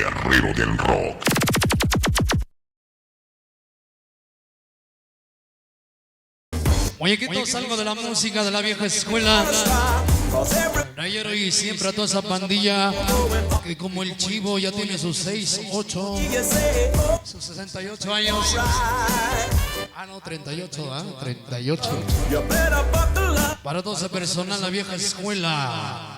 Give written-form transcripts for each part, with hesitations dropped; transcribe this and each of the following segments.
guerrero del rock. Muñequito, salgo de la música de la vieja escuela. Ayer y siempre a toda esa pandilla que como el Chivo ya tiene sus 6, 8, sus 68 años. Ah, no, 38, ¿ah? 38. Para toda esa persona, la vieja escuela.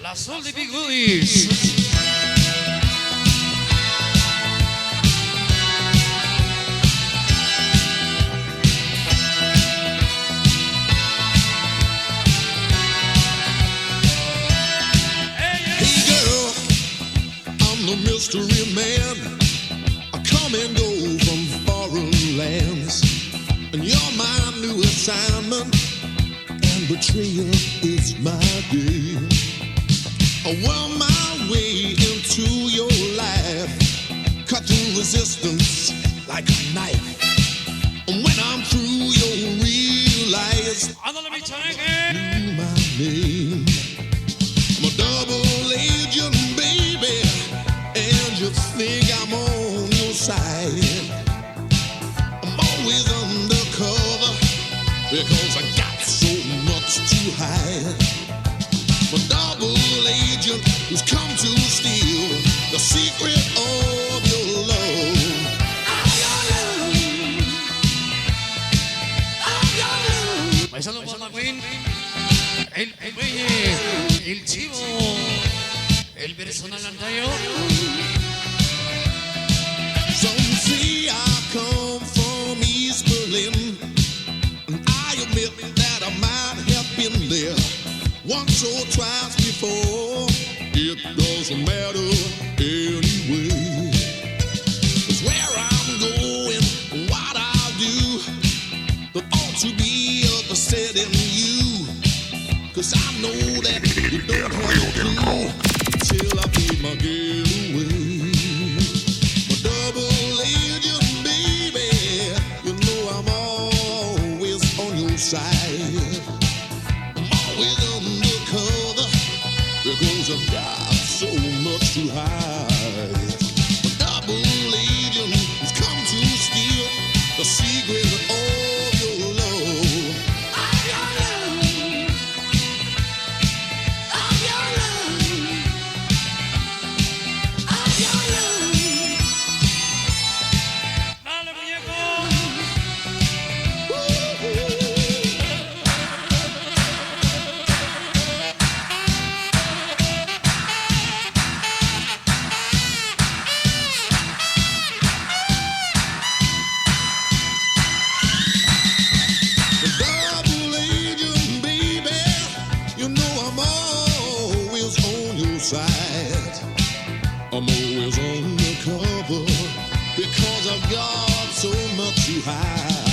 Las Oldie Big Goodies. Mystery man, I come and go from foreign lands, and you're my new assignment, and betrayal is my game. I worm my way into your life, cut through resistance like a knife, and when I'm through you'll realize I knew my name. I'm a double agent, baby, and you think I'm on your side. I'm always undercover because I got so much to hide. I'm a double agent who's come to steal the secret of your love. Paisano Guanajuín, el Chivo, el personal antaño. Some say I come from East Berlin, and I admit that I might have been there once or twice before. It doesn't matter anyway. 'Cause where I'm going, what I do, there ought to be a set in you. 'Cause I know that you don't have a clue till I pay my getaway. My double agent, baby, you know I'm always on your side. I'm always undercover because I've got so much to hide. My double agent has come to steal the secret of your love. Of your love. Of your love. Of your love. Dale, muñeco. The double agent, baby, you know I'm always on your side. I'm always on the cover because I've got so much to hide.